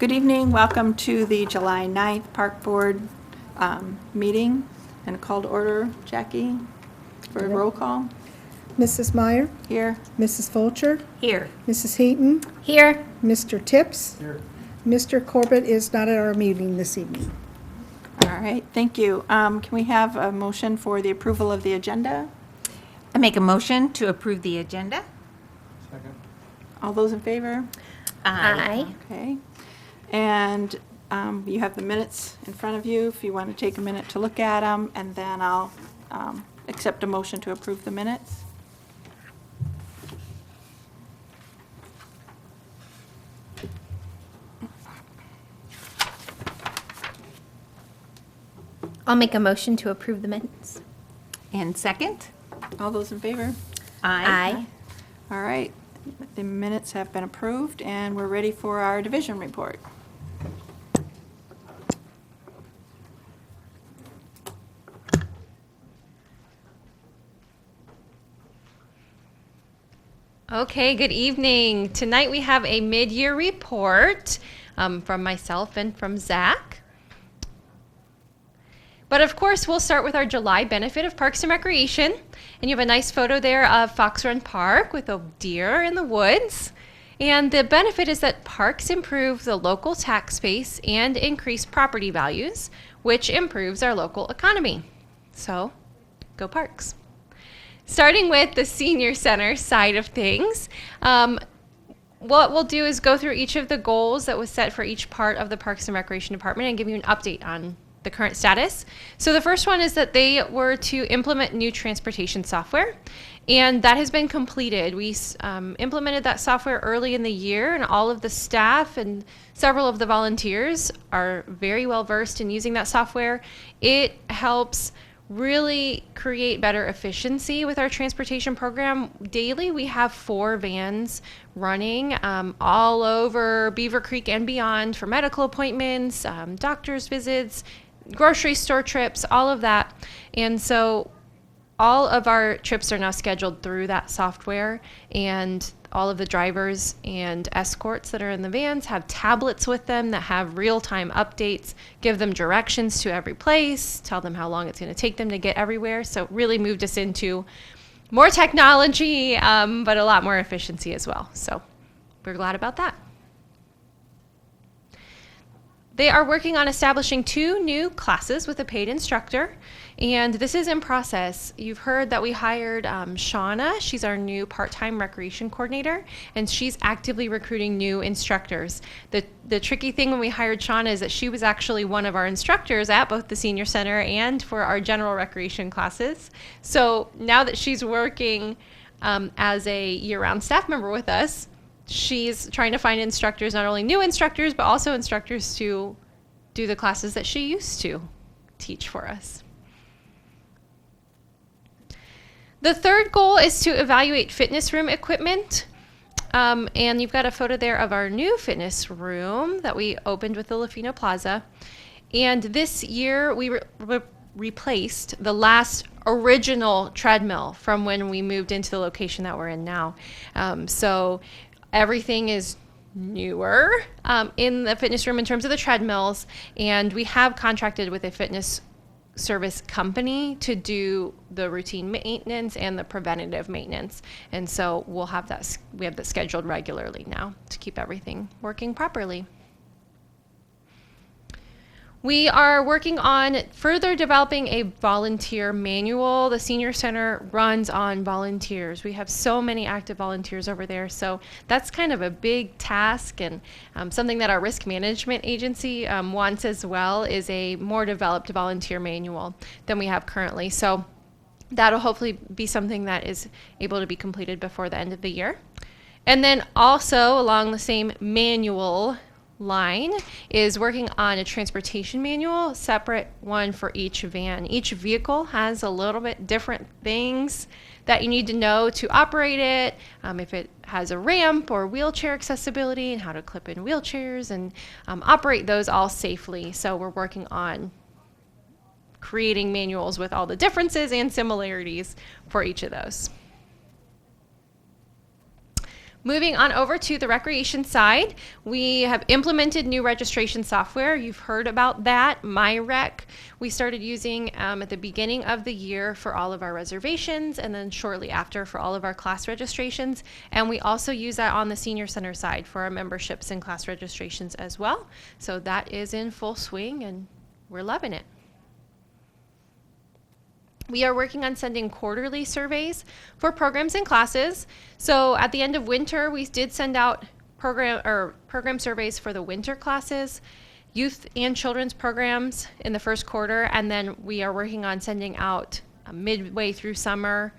Good evening. Welcome to the July 9th Park Board meeting. And a call to order, Jackie, for a roll call. Mrs. Meyer, Here. Mrs. Fulcher, Here. Mrs. Heaton, Here. Mr. Tips. Here. Mr. Corbett is not at our meeting this evening. All right, thank you. Can we have a motion for the approval of the agenda? I make a motion to approve the agenda. Second. All those in favor? Aye. Okay. And you have the minutes in front of you if you want to take a minute to look at them, and then I'll accept a motion to approve the minutes. I'll make a motion to approve the minutes. And second? All those in favor? Aye. All right, the minutes have been approved, and we're ready for our division report. Okay, good evening. Tonight we have a mid-year report from myself and from Zach. But of course, we'll start with our July benefit of Parks and Recreation. And you have a nice photo there of Fox Run Park with a deer in the woods. And the benefit is that parks improve the local tax base and increase property values, which improves our local economy. So, go parks. Starting with the senior center side of things, what we'll do is go through each of the goals that was set for each part of the Parks and Recreation Department and give you an update on the current status. So the first one is that they were to implement new transportation software, and that has been completed. We implemented that software early in the year, and all of the staff and several of the volunteers are very well versed in using that software. It helps really create better efficiency with our transportation program. Daily, we have 4 vans running all over Beavercreek and beyond for medical appointments, doctor's visits, grocery store trips, all of that. And so all of our trips are now scheduled through that software, and all of the drivers and escorts that are in the vans have tablets with them that have real-time updates, give them directions to every place, tell them how long it's going to take them to get everywhere. So it really moved us into more technology, but a lot more efficiency as well. So we're glad about that. They are working on establishing 2 new classes with a paid instructor, and this is in process. You've heard that we hired Shauna. She's our new part-time recreation coordinator, and she's actively recruiting new instructors. The tricky thing when we hired Shauna is that she was actually one of our instructors at both the senior center and for our general recreation classes. So now that she's working as a year-round staff member with us, she's trying to find instructors, not only new instructors, but also instructors to do the classes that she used to teach for us. The third goal is to evaluate fitness room equipment. And you've got a photo there of our new fitness room that we opened with the Latino Plaza. And this year we replaced the last original treadmill from when we moved into the location that we're in now. So everything is newer in the fitness room in terms of the treadmills, and we have contracted with a fitness service company to do the routine maintenance and the preventative maintenance. And so we have that scheduled regularly now to keep everything working properly. We are working on further developing a volunteer manual. The senior center runs on volunteers. We have so many active volunteers over there, so that's kind of a big task, and something that our risk management agency wants as well is a more developed volunteer manual than we have currently. So that'll hopefully be something that is able to be completed before the end of the year. And then also along the same manual line is working on a transportation manual, separate one for each van. Each vehicle has a little bit different things that you need to know to operate it, if it has a ramp or wheelchair accessibility, and how to clip in wheelchairs and operate those all safely. So we're working on creating manuals with all the differences and similarities for each of those. Moving on over to the recreation side, we have implemented new registration software. You've heard about that, MyRec. We started using at the beginning of the year for all of our reservations, and then shortly after for all of our class registrations. And we also use that on the senior center side for our memberships and class registrations as well. So that is in full swing, and we're loving it. We are working on sending quarterly surveys for programs and classes. So at the end of winter, we did send out program surveys for the winter classes, youth and children's programs in the first quarter, and then we are working on sending out midway through summer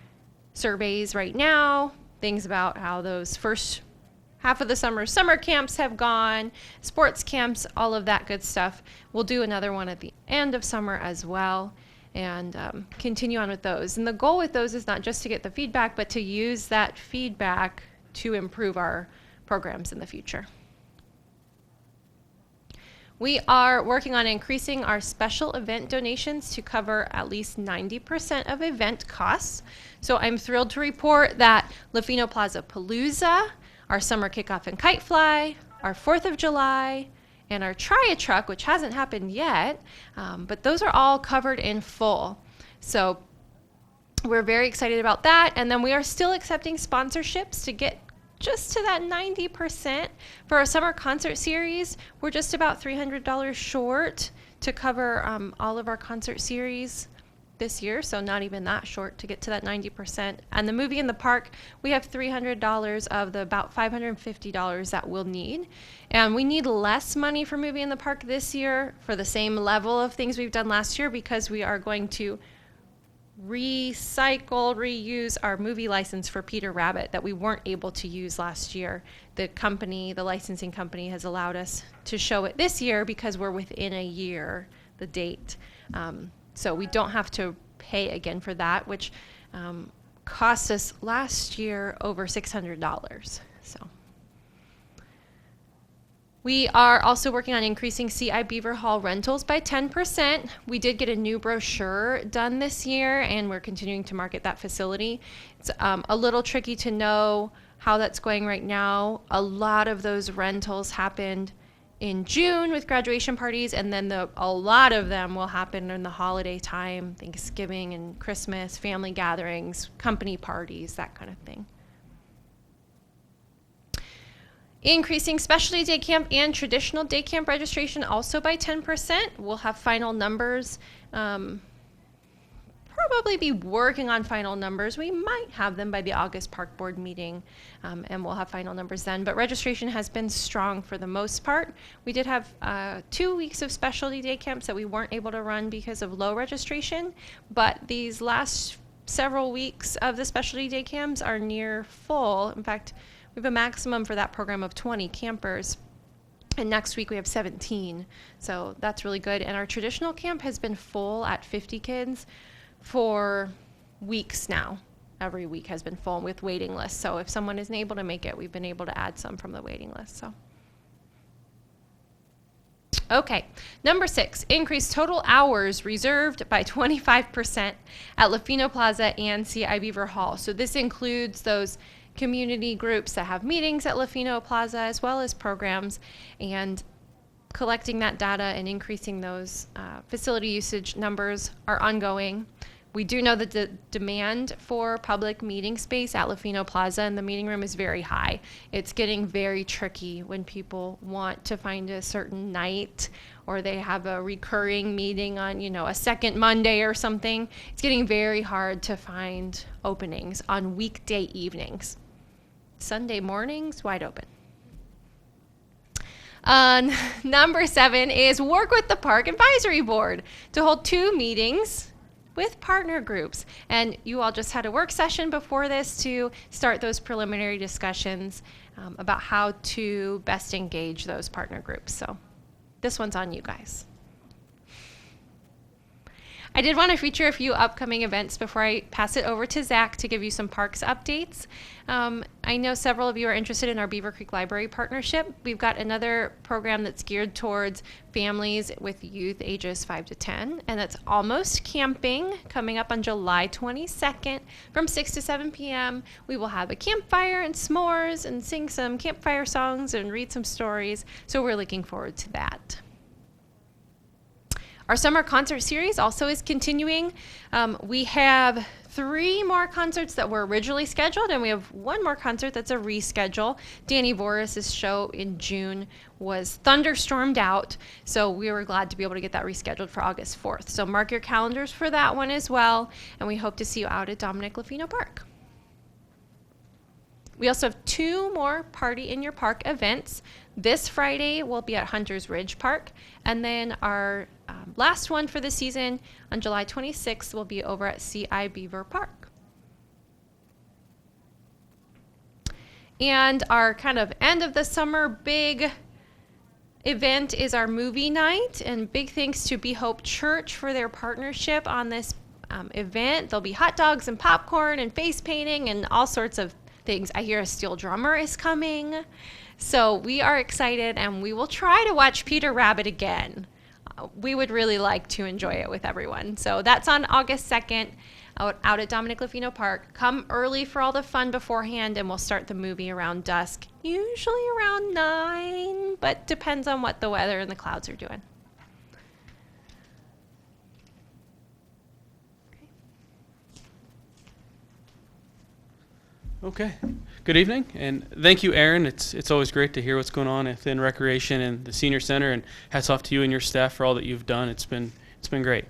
surveys right now, things about how those first half of the summer camps have gone, sports camps, all of that good stuff. We'll do another one at the end of summer as well, and continue on with those. And the goal with those is not just to get the feedback, but to use that feedback to improve our programs in the future. We are working on increasing our special event donations to cover at least 90% of event costs. So I'm thrilled to report that Latino Plaza Palooza, our summer kickoff and kite fly, our 4th of July, and our Try-A-Truck, which hasn't happened yet, but those are all covered in full. So we're very excited about that. And then we are still accepting sponsorships to get just to that 90%. For our summer concert series, we're just about $300 short to cover all of our concert series this year, so not even that short to get to that 90%. And the movie in the park, we have $300 of the about $550 that we'll need. And we need less money for movie in the park this year for the same level of things we've done last year, because we are going to reuse our movie license for Peter Rabbit that we weren't able to use last year. The licensing company has allowed us to show it this year because we're within a year, the date. So we don't have to pay again for that, which cost us last year over $600. So we are also working on increasing CI Beaver Hall rentals by 10%. We did get a new brochure done this year, and we're continuing to market that facility. It's a little tricky to know how that's going right now. A lot of those rentals happened in June with graduation parties, and then a lot of them will happen in the holiday time, Thanksgiving and Christmas, family gatherings, company parties, that kind of thing. Increasing specialty day camp and traditional day camp registration also by 10%. We'll have final numbers. Probably be working on final numbers. We might have them by the August Park Board meeting, and we'll have final numbers then. But registration has been strong for the most part. We did have 2 weeks of specialty day camps that we weren't able to run because of low registration, but these last several weeks of the specialty day camps are near full. In fact, we have a maximum for that program of 20 campers. And next week we have 17. So that's really good. And our traditional camp has been full at 50 kids for weeks now. Every week has been full with waiting lists. So if someone isn't able to make it, we've been able to add some from the waiting list. So, okay, number 6, increase total hours reserved by 25% at Latino Plaza and CI Beaver Hall. So this includes those community groups that have meetings at Latino Plaza as well as programs, and collecting that data and increasing those facility usage numbers are ongoing. We do know that the demand for public meeting space at Latino Plaza and the meeting room is very high. It's getting very tricky when people want to find a certain night, or they have a recurring meeting on, a second Monday or something. It's getting very hard to find openings on weekday evenings. Sunday mornings, wide open. Number 7 is work with the Park Advisory Board to hold 2 meetings with partner groups. And you all just had a work session before this to start those preliminary discussions about how to best engage those partner groups. So this one's on you guys. I did want to feature a few upcoming events before I pass it over to Zach to give you some parks updates. I know several of you are interested in our Beavercreek Library partnership. We've got another program that's geared towards families with youth ages 5 to 10, and that's Almost Camping, coming up on July 22nd from 6 to 7 p.m. We will have a campfire and s'mores and sing some campfire songs and read some stories, so we're looking forward to that. Our summer concert series also is continuing. We have 3 more concerts that were originally scheduled, and we have 1 more concert that's a reschedule. Danny Boris's show in June was thunderstormed out, so we were glad to be able to get that rescheduled for August 4th. So mark your calendars for that one as well, and we hope to see you out at Dominic Lafino Park. We also have 2 more Party in Your Park events. This Friday will be at Hunters Ridge Park, and then our last one for the season on July 26th will be over at CI Beaver Park. And our kind of end of the summer big event is our movie night, and big thanks to Be Hope Church for their partnership on this event. There'll be hot dogs and popcorn and face painting and all sorts of things. I hear a steel drummer is coming. So we are excited, and we will try to watch Peter Rabbit again. We would really like to enjoy it with everyone. So that's on August 2nd out at Dominic Lafino Park. Come early for all the fun beforehand, and we'll start the movie around dusk, usually around 9, but depends on what the weather and the clouds are doing. Okay. Good evening, and thank you, Aaron. It's always great to hear what's going on within Recreation and the Senior Center, and hats off to you and your staff for all that you've done. It's been great.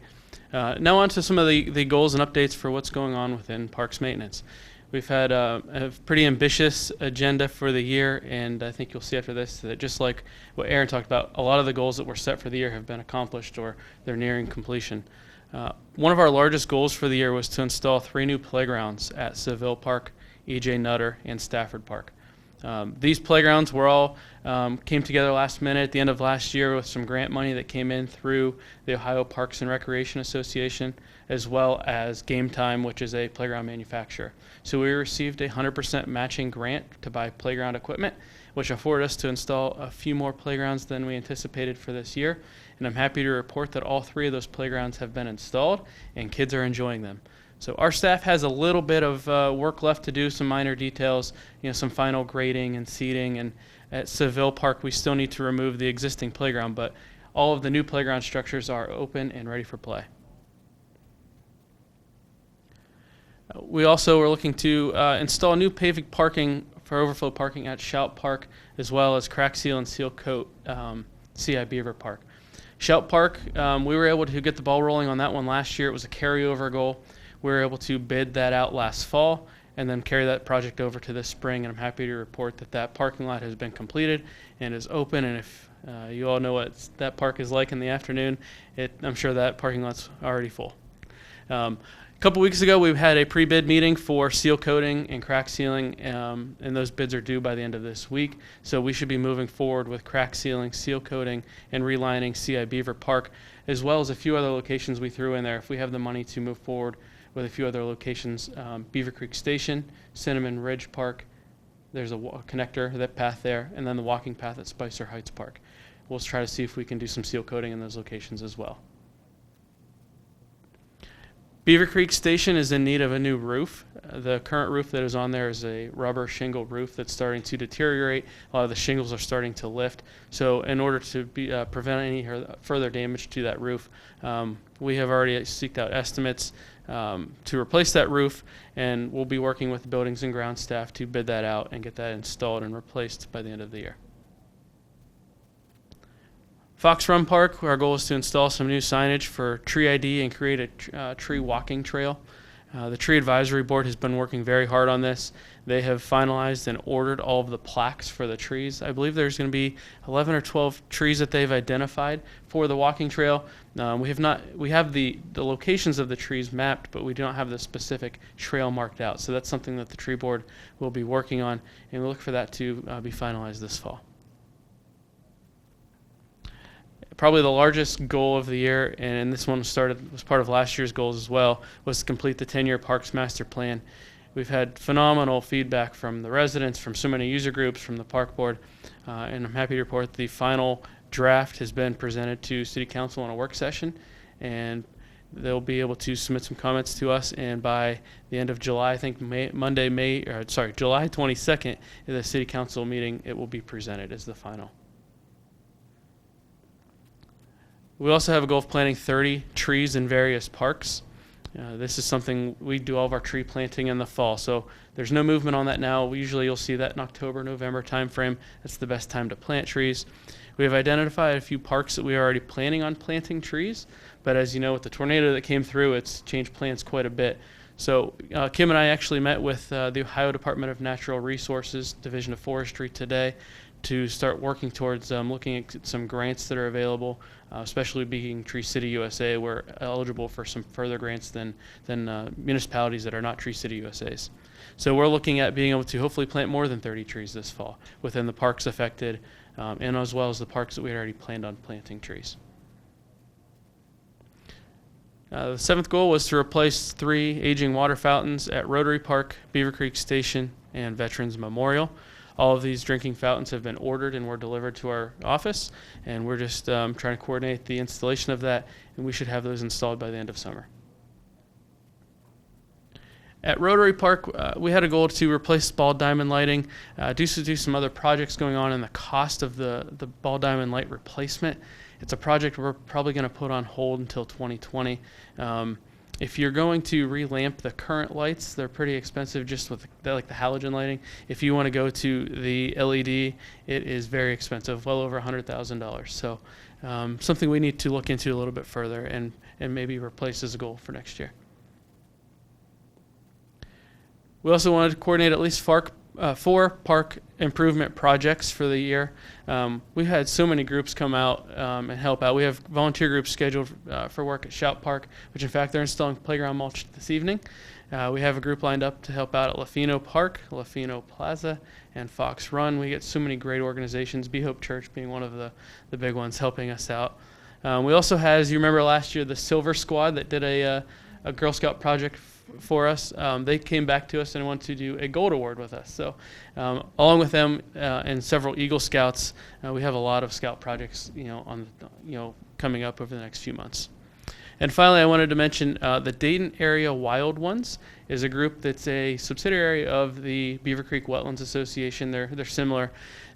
Now on to some of the goals and updates for what's going on within Parks Maintenance. We've had a pretty ambitious agenda for the year, and I think you'll see after this that just like what Aaron talked about, a lot of the goals that were set for the year have been accomplished or they're nearing completion. One of our largest goals for the year was to install 3 new playgrounds at Seville Park, E.J. Nutter, and Stafford Park. These playgrounds were all came together last minute at the end of last year with some grant money that came in through the Ohio Parks and Recreation Association, as well as Game Time, which is a playground manufacturer. So we received a 100% matching grant to buy playground equipment, which afforded us to install a few more playgrounds than we anticipated for this year. And I'm happy to report that all 3 of those playgrounds have been installed and kids are enjoying them. So our staff has a little bit of work left to do, some minor details, some final grading and seating. And at Seville Park, we still need to remove the existing playground, but all of the new playground structures are open and ready for play. We also are looking to install new paving parking for overflow parking at Shout Park, as well as crack seal and seal coat CI Beaver Park. Shout Park, we were able to get the ball rolling on that one last year. It was a carryover goal. We were able to bid that out last fall and then carry that project over to this spring, and I'm happy to report that that parking lot has been completed and is open. And if you all know what that park is like in the afternoon, I'm sure that parking lot's already full. A couple weeks ago, we had a pre-bid meeting for seal coating and crack sealing, and those bids are due by the end of this week. So we should be moving forward with crack sealing, seal coating, and relining CI Beaver Park, as well as a few other locations we threw in there if we have the money to move forward with a few other locations. Beavercreek Station, Cinnamon Ridge Park, there's a connector, that path there, and then the walking path at Spicer Heights Park. We'll try to see if we can do some seal coating in those locations as well. Beavercreek Station is in need of a new roof. The current roof that is on there is a rubber shingle roof that's starting to deteriorate. A lot of the shingles are starting to lift. So in order to prevent any further damage to that roof, we have already seeked out estimates to replace that roof, and we'll be working with the buildings and ground staff to bid that out and get that installed and replaced by the end of the year. Fox Run Park, our goal is to install some new signage for tree ID and create a tree walking trail. The Tree Advisory Board has been working very hard on this. They have finalized and ordered all of the plaques for the trees. I believe there's going to be 11 or 12 trees that they've identified for the walking trail. We have the locations of the trees mapped, but we don't have the specific trail marked out. So that's something that the Tree Board will be working on, and we'll look for that to be finalized this fall. probably the largest goal of the year, and this one was part of last year's goals as well, was to complete the 10-year Parks Master Plan. We've had phenomenal feedback from the residents, from so many user groups, from the park board, and I'm happy to report the final draft has been presented to City Council in a work session, and they'll be able to submit some comments to us, and by the end of July, I think July 22nd, at the City Council meeting, it will be presented as the final. We also have a goal of planting 30 trees in various parks. This is something we do all of our tree planting in the fall, so there's no movement on that now. Usually you'll see that in October, November timeframe. That's the best time to plant trees. We have identified a few parks that we are already planning on planting trees, but as you know, with the tornado that came through, it's changed plans quite a bit. So Kim and I actually met with the Ohio Department of Natural Resources, Division of Forestry today, to start working towards looking at some grants that are available, especially being Tree City USA. We're eligible for some further grants than municipalities that are not Tree City USAs. So we're looking at being able to hopefully plant more than 30 trees this fall within the parks affected, and as well as the parks that we had already planned on planting trees. The seventh goal was to replace 3 aging water fountains at Rotary Park, Beavercreek Station, and Veterans Memorial. All of these drinking fountains have been ordered and were delivered to our office, and we're just trying to coordinate the installation of that, and we should have those installed by the end of summer. At Rotary Park, we had a goal to replace ball diamond lighting, do some other projects going on, and the cost of the ball diamond light replacement. It's a project we're probably going to put on hold until 2020. If you're going to relamp the current lights, they're pretty expensive just with the halogen lighting. If you want to go to the LED, it is very expensive, well over $100,000. So something we need to look into a little bit further and maybe replace as a goal for next year. We also wanted to coordinate at least 4 park improvement projects for the year. We've had so many groups come out and help out. We have volunteer groups scheduled for work at Shout Park, which in fact they're installing playground mulch this evening. We have a group lined up to help out at Latino Park, Latino Plaza, and Fox Run. We get so many great organizations, Be Hope Church being one of the big ones helping us out. We also had, as you remember last year, the Silver Squad that did a Girl Scout project for us. They came back to us and wanted to do a gold award with us. So along with them and several Eagle Scouts, we have a lot of scout projects coming up over the next few months. And finally, I wanted to mention the Dayton Area Wild Ones is a group that's a subsidiary of the Beavercreek Wetlands Association. They're similar.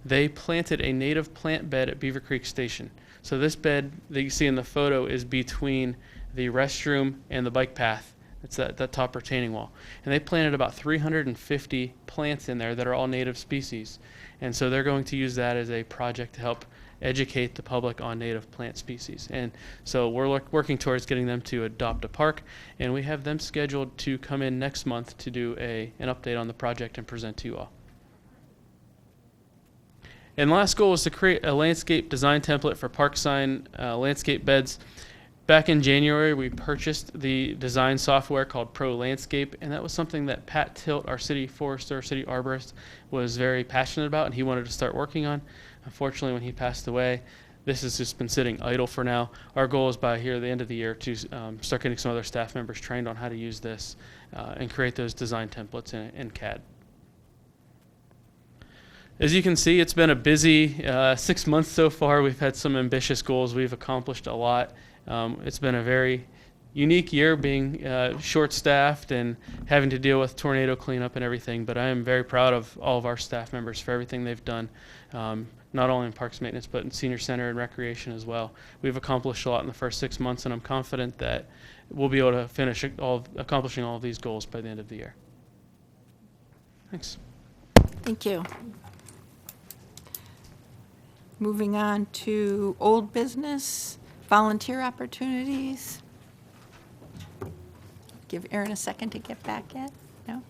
They planted a native plant bed at Beavercreek Station. So this bed that you see in the photo is between the restroom and the bike path. It's that top retaining wall. And they planted about 350 plants in there that are all native species. And so they're going to use that as a project to help educate the public on native plant species. And so we're working towards getting them to adopt a park, and we have them scheduled to come in next month to do an update on the project and present to you all. And the last goal was to create a landscape design template for park sign landscape beds. Back in January, we purchased the design software called Pro Landscape, and that was something that Pat Tilt, our city forester, city arborist, was very passionate about, and he wanted to start working on. Unfortunately, when he passed away, this has just been sitting idle for now. Our goal is by the end of the year to start getting some other staff members trained on how to use this and create those design templates in CAD. As you can see, it's been a busy 6 months so far. We've had some ambitious goals. We've accomplished a lot. It's been a very unique year being short-staffed and having to deal with tornado cleanup and everything, but I am very proud of all of our staff members for everything they've done, not only in parks maintenance, but in senior center and recreation as well. We've accomplished a lot in the first 6 months, and I'm confident that we'll be able to finish accomplishing all of these goals by the end of the year. Thanks. Thank you. Moving on to old business, volunteer opportunities. Give Erin a second to get back in. No?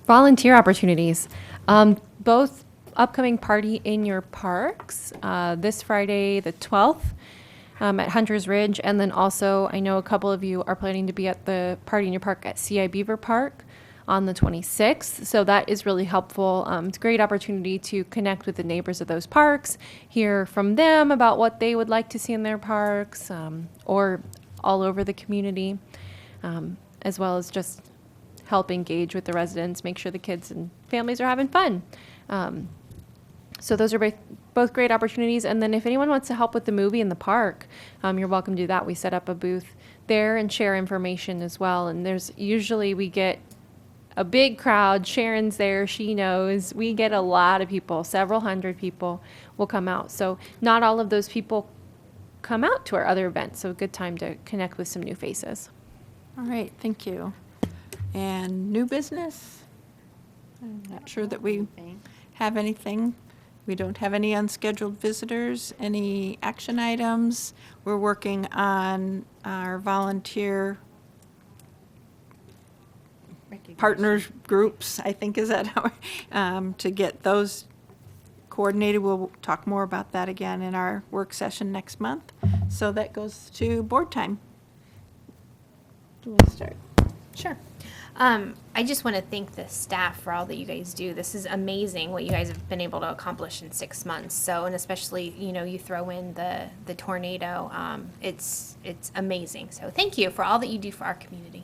Volunteer opportunities. Both upcoming Party in Your Parks this Friday, the 12th, at Hunter's Ridge. And then also, I know a couple of you are planning to be at the Party in Your Park at CI Beaver Park on the 26th. So that is really helpful. It's a great opportunity to connect with the neighbors of those parks, hear from them about what they would like to see in their parks, or all over the community, as well as just help engage with the residents, make sure the kids and families are having fun. So those are both great opportunities. And then if anyone wants to help with the movie in the park, you're welcome to do that. We set up a booth there and share information as well. And we get a big crowd. Sharon's there. She knows. We get a lot of people. Several hundred people will come out. So not all of those people come out to our other events. So a good time to connect with some new faces. All right, thank you. And new business? I'm not sure that we have anything. We don't have any unscheduled visitors, any action items. We're working on our volunteer partners groups, I think is that how, to get those coordinated. We'll talk more about that again in our work session next month. So that goes to board time. We'll start. Sure. I just want to thank the staff for all that you guys do. This is amazing what you guys have been able to accomplish in 6 months. So, and especially, you throw in the tornado. It's amazing. So thank you for all that you do for our community.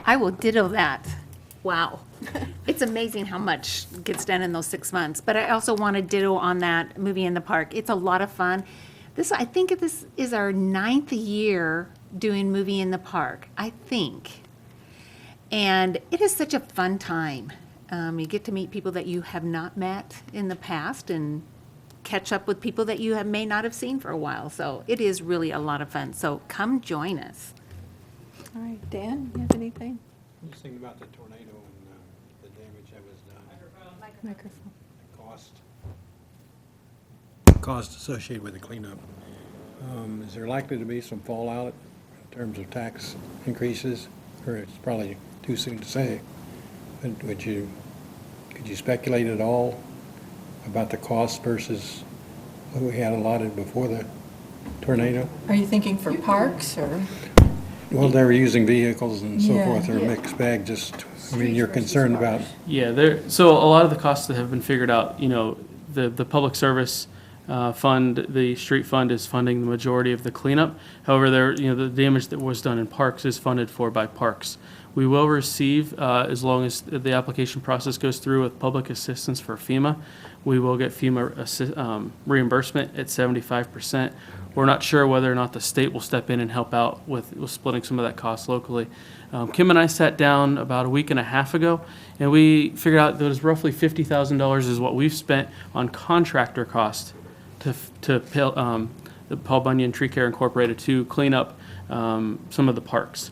I will ditto that. Wow. It's amazing how much gets done in those 6 months. But I also want to ditto on that movie in the park. It's a lot of fun. I think this is our 9th year doing movie in the park, I think. And it is such a fun time. You get to meet people that you have not met in the past and catch up with people that you may not have seen for a while. So it is really a lot of fun. So come join us. All right, Dan, you have anything? I'm just thinking about the tornado and the damage that was done. Microphone. Cost associated with the cleanup. Is there likely to be some fallout in terms of tax increases? Or it's probably too soon to say. But could you speculate at all about the cost versus what we had allotted before the tornado? Are you thinking for parks or? Well, they were using vehicles and so Yeah. forth, or a mixed bag, you're concerned about. Yeah, so a lot of the costs that have been figured out, the public service fund, the street fund is funding the majority of the cleanup. However, the damage that was done in parks is funded for by parks. We will receive, as long as the application process goes through with public assistance for FEMA, we will get FEMA reimbursement at 75%. We're not sure whether or not the state will step in and help out with splitting some of that cost locally. Kim and I sat down about a week and a half ago, and we figured out that it was roughly $50,000 is what we've spent on contractor cost to the Paul Bunyan Tree Care Incorporated to clean up some of the parks.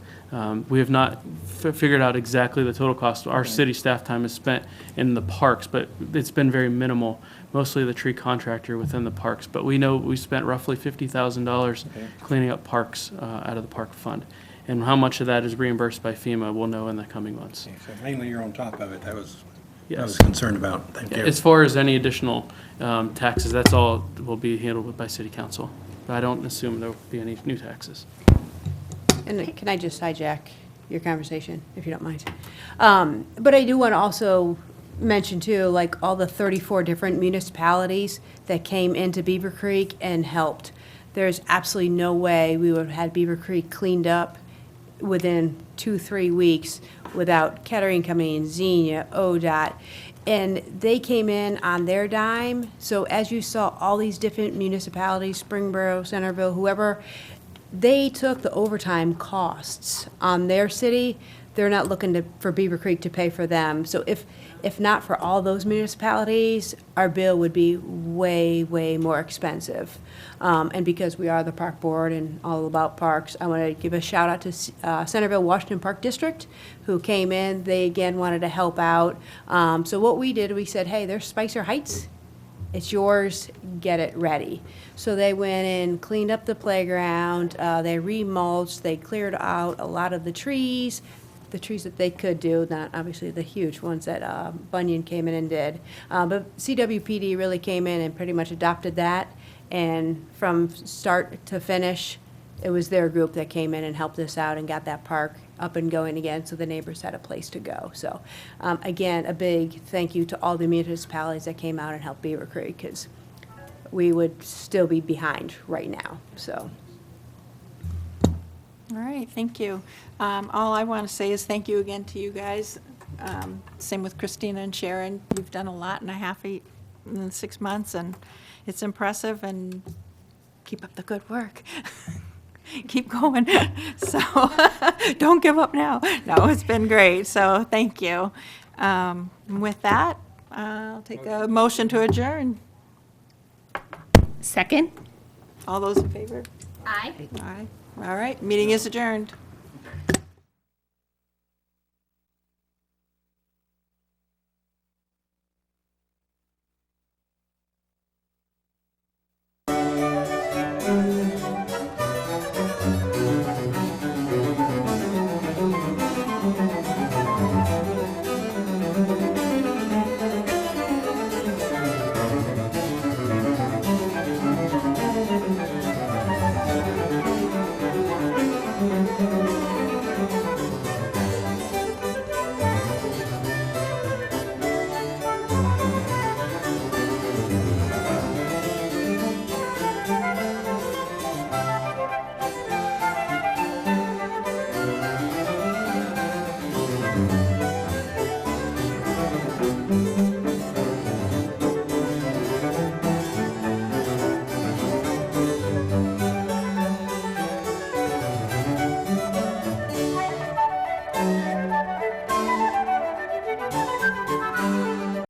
We have not figured out exactly the total cost. Our city staff time is spent in the parks, but it's been very minimal, mostly the tree contractor within the parks. But we know we spent roughly $50,000 cleaning up parks out of the park fund. And how much of that is reimbursed by FEMA, we'll know in the coming months. Okay, so mainly you're on top of it. I was Yes. concerned about. Thank you. As far as any additional taxes, that's all will be handled by city council. But I don't assume there will be any new taxes. And can I just hijack your conversation, if you don't mind? But I do want to also mention too, like all the 34 different municipalities that came into Beavercreek and helped. There's absolutely no way we would have had Beavercreek cleaned up within 2-3 weeks without Kettering coming in, Xenia, ODOT. And they came in on their dime. So as you saw, all these different municipalities, Springboro, Centerville, whoever, they took the overtime costs on their city. They're not looking for Beavercreek to pay for them. So if not for all those municipalities, our bill would be way, way more expensive. And because we are the park board and all about parks, I want to give a shout out to Centerville Washington Park District, who came in. They again wanted to help out. So what we did, we said, hey, there's Spicer Heights. It's yours, get it ready. So they went in, cleaned up the playground, they remulched, they cleared out a lot of the trees that they could do, not obviously the huge ones that Bunyan came in and did. But CWPD really came in and pretty much adopted that, and from start to finish, it was their group that came in and helped us out and got that park up and going again, so the neighbors had a place to go. So, again, a big thank you to all the municipalities that came out and helped Beavercreek, because we would still be behind right now, so. All right, thank you. All I want to say is thank you again to you guys. Same with Christina and Sharon. You've done a lot in a half, in 6 months, and it's impressive, and keep up the good work. Keep going. So don't give up now. No, it's been great, so thank you. With that, I'll take a motion to adjourn. Second? All those in favor? Aye. Aye. All right, meeting is adjourned.